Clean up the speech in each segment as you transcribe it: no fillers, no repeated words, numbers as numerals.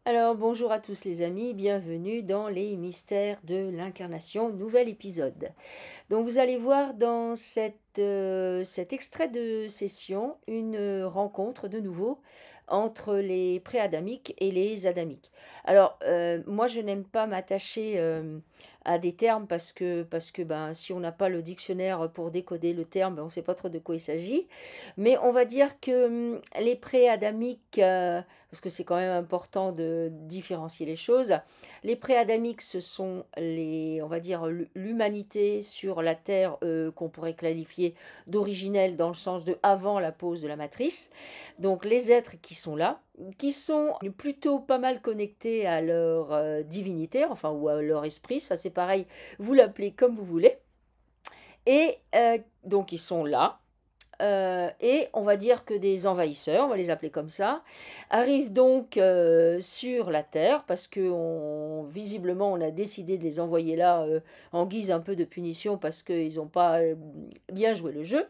Alors bonjour à tous les amis, bienvenue dans les mystères de l'incarnation, nouvel épisode. Donc vous allez voir dans cet extrait de session une rencontre de nouveau entre les préadamiques et les adamiques. Alors moi je n'aime pas m'attacher à des termes parce que ben, si on n'a pas le dictionnaire pour décoder le terme, ben, on ne sait pas trop de quoi il s'agit. Mais on va dire que les préadamiques, parce que c'est quand même important de différencier les choses, les préadamiques, ce sont on va dire, l'humanité sur la Terre qu'on pourrait qualifier d'originelle dans le sens de avant la pose de la matrice. Donc les êtres qui sont là, qui sont plutôt pas mal connectés à leur divinité, enfin ou à leur esprit, ça c'est pareil, vous l'appelez comme vous voulez. Et donc ils sont là, et on va dire que des envahisseurs, on va les appeler comme ça, arrivent donc sur la Terre parce que visiblement on a décidé de les envoyer là en guise un peu de punition parce qu'ils n'ont pas bien joué le jeu.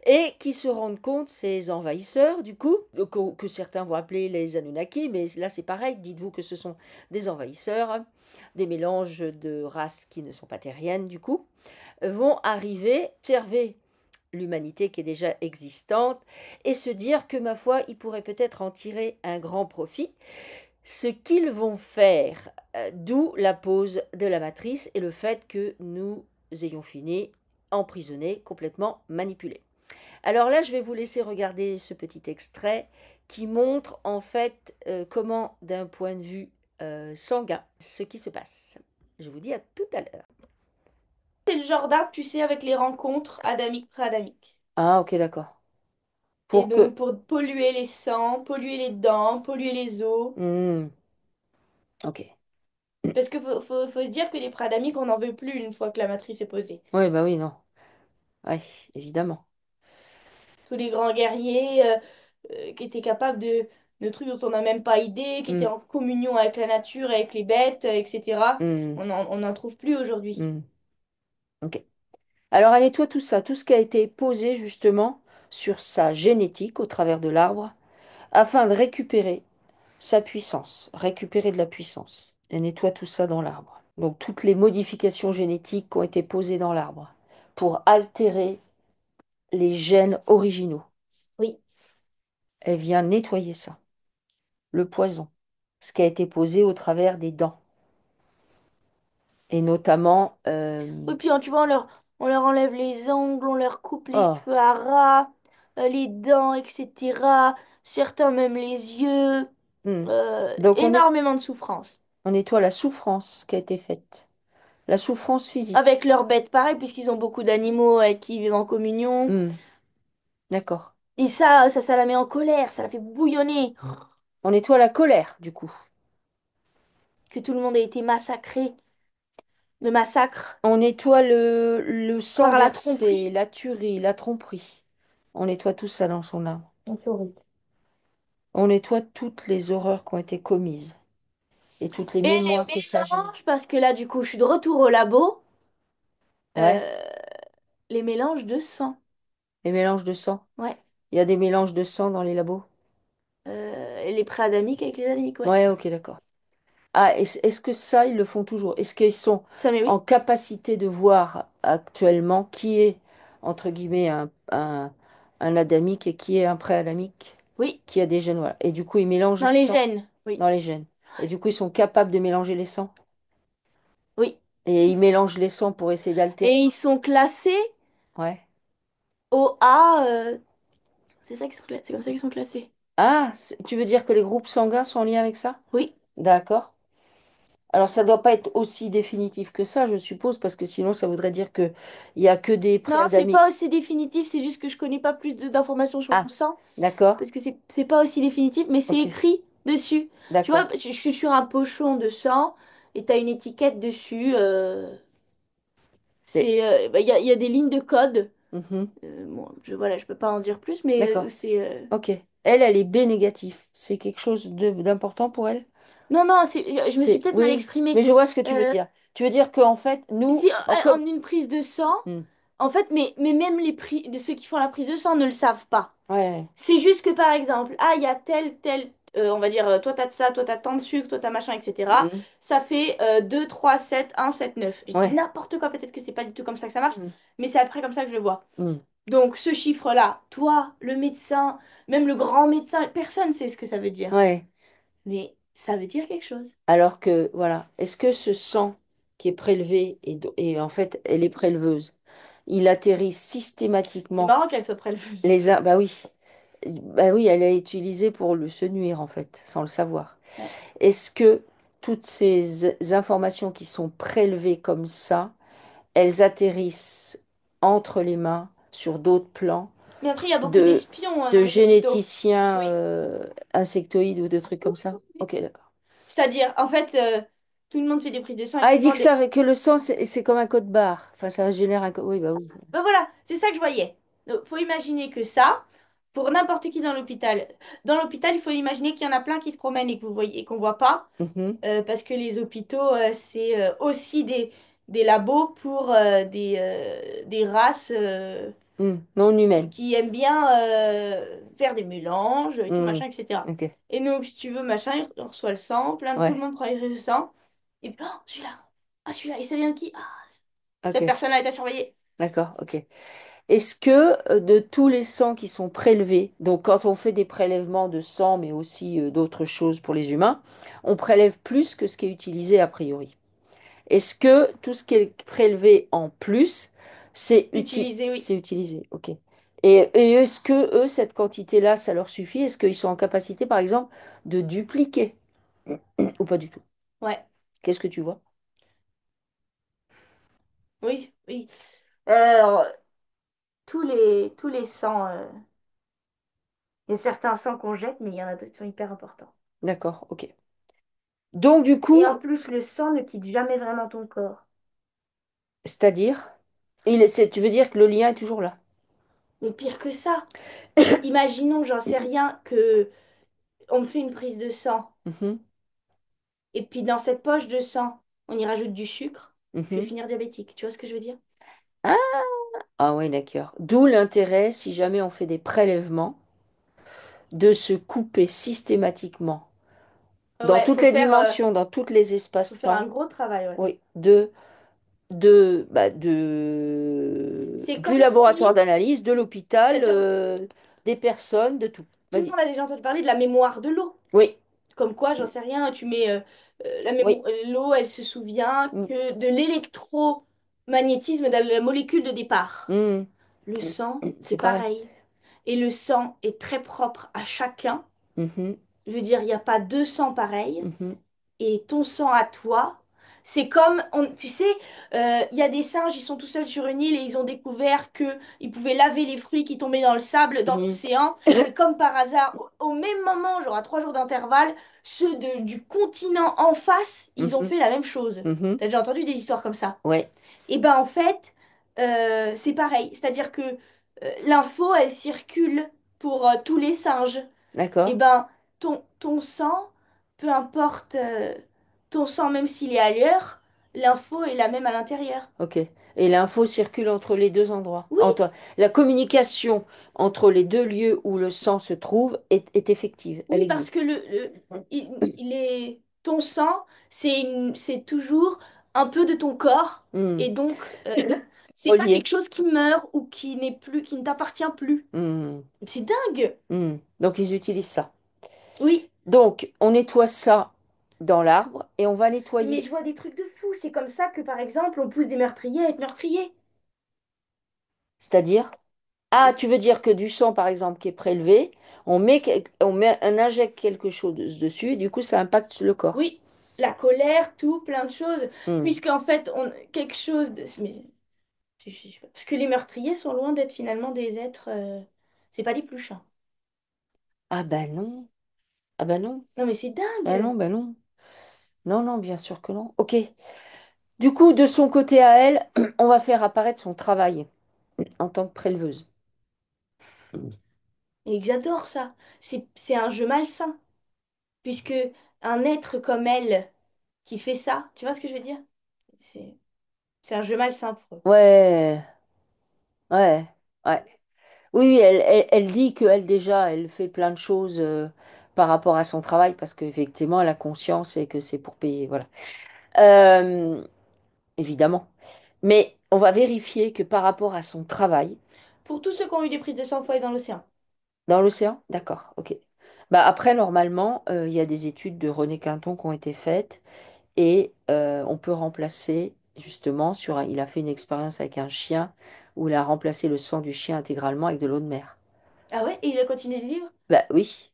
Et qui se rendent compte, ces envahisseurs, du coup, que certains vont appeler les Anunnaki, mais là c'est pareil, dites-vous que ce sont des envahisseurs, des mélanges de races qui ne sont pas terriennes, du coup, vont arriver, observer l'humanité qui est déjà existante et se dire que, ma foi, ils pourraient peut-être en tirer un grand profit. Ce qu'ils vont faire, d'où la pose de la matrice et le fait que nous ayons fini emprisonnés, complètement manipulés. Alors là, je vais vous laisser regarder ce petit extrait qui montre en fait comment, d'un point de vue sanguin, ce qui se passe. Je vous dis à tout à l'heure. C'est le genre d'arbre, tu sais, avec les rencontres adamiques-préadamiques. Ah, ok, d'accord. Et Pour que... donc, pour polluer les sangs, polluer les dents, polluer les os. Hmm, ok. Parce que faut se dire que les préadamiques, on n'en veut plus une fois que la matrice est posée. Oui, bah oui, non. Oui, évidemment. Tous les grands guerriers qui étaient capables de trucs dont on n'a même pas idée, qui étaient Hmm, en communion avec la nature, avec les bêtes, etc. hmm, On n'en trouve plus aujourd'hui. hmm. Ok. Alors, elle nettoie tout ça, tout ce qui a été posé justement sur sa génétique au travers de l'arbre, afin de récupérer sa puissance, récupérer de la puissance. Elle nettoie tout ça dans l'arbre. Donc, toutes les modifications génétiques qui ont été posées dans l'arbre pour altérer les gènes originaux. Oui. Elle vient nettoyer ça. Le poison, ce qui a été posé au travers des dents. Et notamment, Oui, puis tu vois, on leur enlève les ongles, on leur coupe les oh, cheveux à ras, les dents, etc. Certains même les yeux. hmm. Donc Énormément de souffrance. on nettoie la souffrance qui a été faite, la souffrance Avec physique. leurs bêtes, pareil, puisqu'ils ont beaucoup d'animaux avec qui ils vivent en communion. Hmm, d'accord. Et ça la met en colère, ça la fait bouillonner. On nettoie la colère, du coup. Que tout le monde ait été massacré, de massacre, On nettoie le sang par la versé, tromperie. la tuerie, la tromperie. On nettoie tout ça dans son âme. C'est horrible. On nettoie toutes les horreurs qui ont été commises et toutes les Et mémoires les que ça génère. mélanges, parce que là, du coup, je suis de retour au labo, Ouais, euh, les mélanges de sang. les mélanges de sang. Ouais. Il y a des mélanges de sang dans les labos? Et les préadamiques avec les adamiques, ouais. Ouais, ok, d'accord. Ah, est-ce que ça, ils le font toujours? Est-ce qu'ils sont Ça, mais en oui. capacité de voir actuellement qui est, entre guillemets, un adamique et qui est un préadamique, Oui. qui a des gènes, voilà. Et du coup, ils mélangent Dans les les sangs gènes. Oui. dans les gènes. Et du coup, ils sont capables de mélanger les sangs. Oui. Et ils mélangent les sangs pour essayer Et d'altérer. ils sont classés Ouais. au A. C'est ça c'est comme ça qu'ils sont classés. Ah, tu veux dire que les groupes sanguins sont en lien avec ça? Oui. D'accord. Alors, ça doit pas être aussi définitif que ça, je suppose, parce que sinon, ça voudrait dire que il y a que des Non, c'est préadamiques. pas aussi définitif, c'est juste que je connais pas plus d'informations sur Ah, mon sang, d'accord. parce que c'est pas aussi définitif, mais c'est Ok, écrit dessus. Tu vois, d'accord. je suis sur un pochon de sang et t'as une étiquette dessus. Et- Il y a des lignes de code. mhm, Bon, voilà, je peux pas en dire plus, mais d'accord. Ok. Elle est B négatif. C'est quelque chose d'important pour elle? Non, non, je me suis C'est, peut-être mal oui, exprimée. mais je vois ce que tu veux Euh, dire. Tu veux dire qu'en fait, nous, Si comme... en une prise de sang, Hmm, en fait, mais même ceux qui font la prise de sang ne le savent pas. ouais, C'est juste que par exemple, ah, il y a on va dire, toi t'as de ça, toi t'as tant de sucre, toi t'as machin, etc. Mhm. Ça fait 2, 3, 7, 1, 7, 9. Je dis Ouais. n'importe quoi, peut-être que c'est pas du tout comme ça que ça marche, Mhm. mais c'est après comme ça que je le vois. Mhm. Donc ce chiffre-là, toi, le médecin, même le grand médecin, personne sait ce que ça veut dire. Ouais. Mais ça veut dire quelque chose. Alors que, voilà, est-ce que ce sang qui est prélevé, et en fait, elle est préleveuse, il atterrit C'est systématiquement marrant qu'elle soit préleveuse. bah oui, elle est utilisée pour se nuire, en fait, sans le savoir. Ouais. Est-ce que toutes ces informations qui sont prélevées comme ça, elles atterrissent entre les mains sur d'autres plans Mais après, il y a beaucoup de, d'espions dans de les hôpitaux. généticiens Oui. insectoïdes ou de trucs Oui, comme ça? oui. Ok, d'accord. C'est-à-dire, en fait, tout le monde fait des prises de sang et Ah, tout il le dit que monde ça, que le sang, c'est comme un code barre. Enfin, ça génère un code. Oui, bah oui. ben voilà, c'est ça que je voyais. Donc, faut imaginer que ça, pour n'importe qui dans l'hôpital, il faut imaginer qu'il y en a plein qui se promènent et que vous voyez et qu'on voit pas, Mhm. parce que les hôpitaux, c'est aussi des labos pour des races Non humaine. qui aiment bien faire des mélanges et tout Hmm. machin, etc. Ok. Et donc, si tu veux, machin, il reçoit le sang, tout le Ouais. monde prend les de sang, et puis, oh, celui-là, ah, celui-là, et ça vient de qui? Ah, cette Ok. personne a été surveillée. D'accord. Ok. Est-ce que de tous les sangs qui sont prélevés, donc quand on fait des prélèvements de sang, mais aussi d'autres choses pour les humains, on prélève plus que ce qui est utilisé a priori? Est-ce que tout ce qui est prélevé en plus, Utilisée, oui. c'est utilisé? Ok. Et est-ce que eux, cette quantité-là, ça leur suffit? Est-ce qu'ils sont en capacité, par exemple, de dupliquer? Ou pas du tout? Ouais, Qu'est-ce que tu vois? oui, oui. Alors, tous les sangs, il y a certains sangs qu'on jette, mais il y en a d'autres qui sont hyper importants. D'accord, ok. Donc, du Et coup, en plus, le sang ne quitte jamais vraiment ton corps. c'est-à-dire, tu veux dire que le lien est toujours là? Mais pire que ça, imaginons, j'en sais rien, que on me fait une prise de sang, Mhm, et puis dans cette poche de sang, on y rajoute du sucre, je vais mhm. finir diabétique. Tu vois ce que je veux dire? Ah, ah oui, d'accord. D'où l'intérêt, si jamais on fait des prélèvements, de se couper systématiquement, dans Ouais, toutes les dimensions, dans tous les faut faire un espaces-temps, gros travail, ouais. oui, C'est du comme laboratoire si, d'analyse, de t'as l'hôpital, déjà- des personnes, de tout. tout le Vas-y. monde a déjà entendu parler de la mémoire de l'eau. Oui, Comme quoi, j'en sais rien, tu mets oui. l'eau, elle se souvient Mm, que de l'électromagnétisme de la molécule de départ. mm, Le sang, c'est c'est pareil. pareil. Et le sang est très propre à chacun. Mhm, Je veux dire, il n'y a pas deux sangs pareils. mhm, Et ton sang à toi, c'est comme, tu sais, il y a des singes, ils sont tout seuls sur une île et ils ont découvert que ils pouvaient laver les fruits qui tombaient dans le sable, dans mhm, l'océan. Et comme par hasard, au même moment, genre à 3 jours d'intervalle, ceux du continent en face, ils ont mhm, fait la même chose. mhm. T'as déjà entendu des histoires comme ça? Ouais, Et ben en fait, c'est pareil. C'est-à-dire que l'info, elle circule pour tous les singes. Et d'accord. ben, ton sang, peu importe ton sang, même s'il est ailleurs, l'info est la même à l'intérieur. Ok. Et l'info circule entre les deux endroits. Oui, Entre la communication entre les deux lieux où le sang se trouve est effective. Elle oui, parce existe. que ton sang, c'est toujours un peu de ton corps. Hmm. Et donc, c'est pas Relié. quelque chose qui meurt ou qui n'est plus, qui ne t'appartient plus. Hmm. C'est dingue. Hmm. Donc ils utilisent ça. Oui, Donc on nettoie ça dans l'arbre et on va mais nettoyer. je vois des trucs de fou. C'est comme ça que, par exemple, on pousse des meurtriers à être meurtriers. C'est-à-dire, ah, tu veux dire que du sang, par exemple, qui est prélevé, on injecte quelque chose dessus et du coup ça impacte le corps. Oui, la colère, tout, plein de choses. Hmm. Puisqu'en fait, quelque chose de... mais je sais pas. Parce que les meurtriers sont loin d'être finalement des êtres... C'est pas des pluches, hein. Ah ben non. Ah ben non. Non mais c'est Ah dingue. non, ben non. Non, non, bien sûr que non. Ok. Du coup, de son côté à elle, on va faire apparaître son travail en tant que préleveuse. Et que j'adore ça. C'est un jeu malsain. Puisque un être comme elle qui fait ça, tu vois ce que je veux dire? C'est c'est un jeu malsain pour eux. Ouais, ouais, ouais. Oui, oui, elle dit qu'elle déjà, elle fait plein de choses par rapport à son travail, parce qu'effectivement, la conscience et que c'est pour payer, voilà. Euh, Évidemment. Mais on va vérifier que par rapport à son travail, Pour tous ceux qui ont eu des prises de sang folle dans l'océan. dans l'océan, d'accord, ok. Bah après, normalement, il y a des études de René Quinton qui ont été faites et on peut remplacer, justement, il a fait une expérience avec un chien où il a remplacé le sang du chien intégralement avec de l'eau de mer. Ah ouais? Et il a continué de vivre? Bah oui,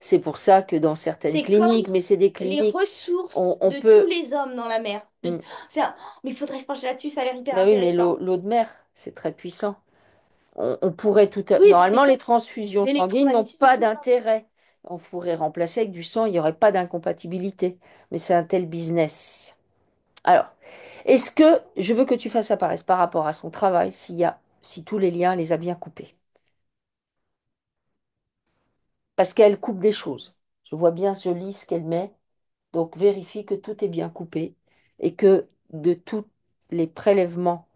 c'est pour ça que dans certaines C'est comme cliniques, mais c'est des les cliniques, ressources on de tous peut... les hommes dans la mer. Hmm. C'est un- Mais il faudrait se pencher là-dessus, ça a l'air hyper Bah oui, mais intéressant. l'eau de mer, c'est très puissant. On pourrait Oui, bah c'est Normalement, comme les transfusions sanguines n'ont l'électromagnétisme et pas tout ça. d'intérêt. On pourrait remplacer avec du sang, il n'y aurait pas d'incompatibilité. Mais c'est un tel business. Alors, est-ce que je veux que tu fasses apparaître par rapport à son travail, si tous les liens les a bien coupés? Parce qu'elle coupe des choses. Je vois bien, je lis ce qu'elle met. Donc, vérifie que tout est bien coupé et que de tous les prélèvements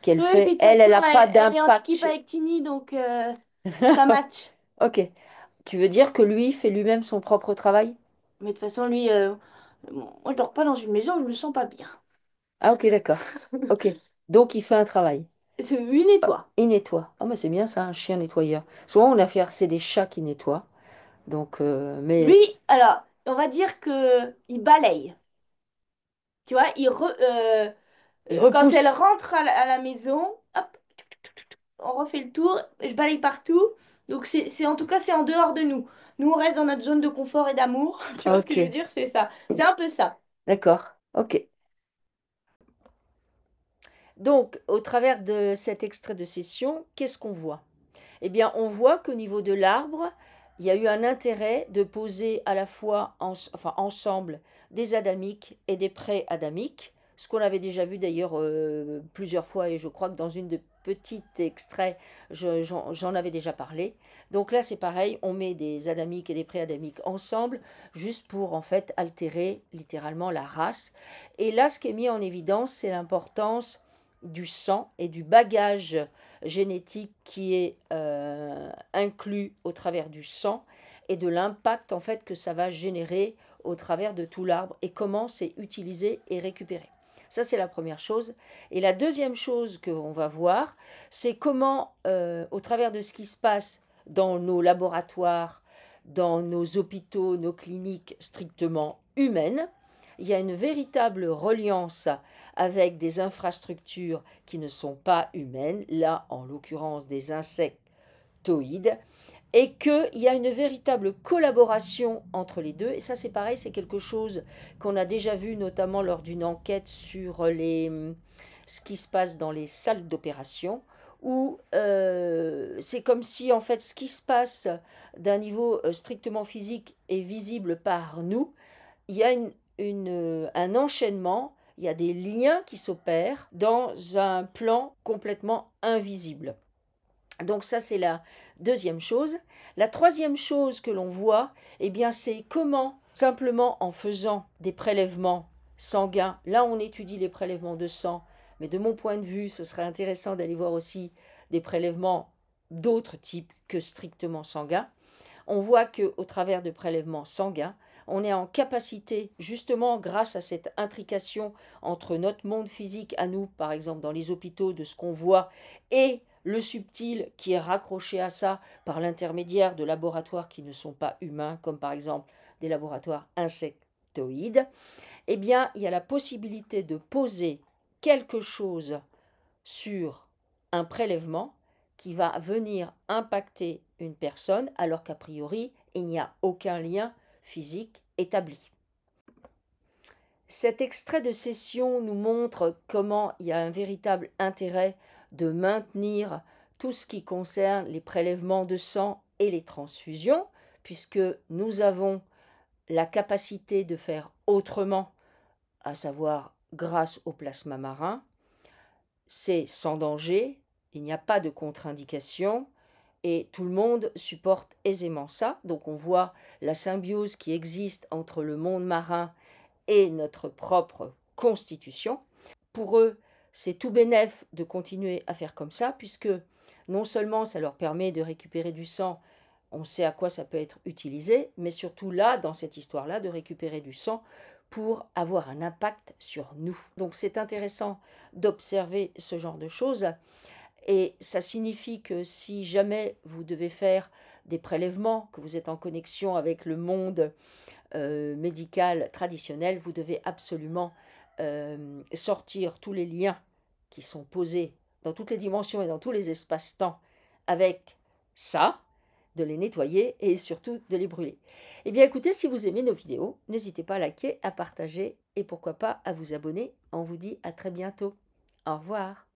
qu'elle Oui, puis fait, de toute elle façon, n'a pas elle est en d'impact. équipe avec Tini, donc ça match. Ok. Tu veux dire que lui fait lui-même son propre travail? Mais de toute façon, lui, moi, je dors pas dans une maison où je me sens pas bien. Ah, ok, d'accord. Ok. Donc, il fait un travail. C'est une et toi. Il nettoie. Ah, mais c'est bien ça, un chien nettoyeur. Souvent, on a fait c'est des chats qui nettoient. Donc, mais Lui, alors, on va dire que il balaye. Tu vois, il quand elle repousse. rentre à la maison, hop, on refait le tour, je balaye partout. Donc en tout cas, c'est en dehors de nous. Nous, on reste dans notre zone de confort et d'amour. Tu vois ce que je veux Ok, dire? C'est ça. C'est un peu ça. d'accord. Ok. Donc, au travers de cet extrait de session, qu'est-ce qu'on voit? Eh bien, on voit qu'au niveau de l'arbre, il y a eu un intérêt de poser à la fois ensemble des adamiques et des pré-adamiques, ce qu'on avait déjà vu d'ailleurs plusieurs fois, et je crois que dans une de petites extraits, j'en avais déjà parlé. Donc là, c'est pareil, on met des adamiques et des pré-adamiques ensemble, juste pour en fait altérer littéralement la race. Et là, ce qui est mis en évidence, c'est l'importance du sang et du bagage génétique qui est inclus au travers du sang et de l'impact en fait que ça va générer au travers de tout l'arbre et comment c'est utilisé et récupéré. Ça, c'est la première chose. Et la deuxième chose que l'on va voir, c'est comment, au travers de ce qui se passe dans nos laboratoires, dans nos hôpitaux, nos cliniques strictement humaines, il y a une véritable reliance avec des infrastructures qui ne sont pas humaines, là en l'occurrence des insectoïdes, et qu'il y a une véritable collaboration entre les deux. Et ça c'est pareil, c'est quelque chose qu'on a déjà vu notamment lors d'une enquête sur ce qui se passe dans les salles d'opération, où c'est comme si en fait ce qui se passe d'un niveau strictement physique est visible par nous, il y a un enchaînement, il y a des liens qui s'opèrent dans un plan complètement invisible. Donc ça, c'est la deuxième chose. La troisième chose que l'on voit, eh bien, c'est comment, simplement en faisant des prélèvements sanguins, là on étudie les prélèvements de sang, mais de mon point de vue, ce serait intéressant d'aller voir aussi des prélèvements d'autres types que strictement sanguins. On voit qu'au travers de prélèvements sanguins, on est en capacité, justement grâce à cette intrication entre notre monde physique à nous, par exemple dans les hôpitaux, de ce qu'on voit, et le subtil qui est raccroché à ça par l'intermédiaire de laboratoires qui ne sont pas humains, comme par exemple des laboratoires insectoïdes, eh bien, il y a la possibilité de poser quelque chose sur un prélèvement qui va venir impacter une personne alors qu'a priori, il n'y a aucun lien physique établi. Cet extrait de session nous montre comment il y a un véritable intérêt de maintenir tout ce qui concerne les prélèvements de sang et les transfusions, puisque nous avons la capacité de faire autrement, à savoir grâce au plasma marin. C'est sans danger, il n'y a pas de contre-indication et tout le monde supporte aisément ça. Donc on voit la symbiose qui existe entre le monde marin et notre propre constitution. Pour eux, c'est tout bénef de continuer à faire comme ça, puisque non seulement ça leur permet de récupérer du sang on sait à quoi ça peut être utilisé, mais surtout là, dans cette histoire-là, de récupérer du sang pour avoir un impact sur nous. Donc c'est intéressant d'observer ce genre de choses et ça signifie que si jamais vous devez faire des prélèvements, que vous êtes en connexion avec le monde médical traditionnel, vous devez absolument sortir tous les liens qui sont posés dans toutes les dimensions et dans tous les espaces-temps avec ça, de les nettoyer et surtout de les brûler. Eh bien écoutez, si vous aimez nos vidéos, n'hésitez pas à liker, à partager et pourquoi pas à vous abonner. On vous dit à très bientôt. Au revoir.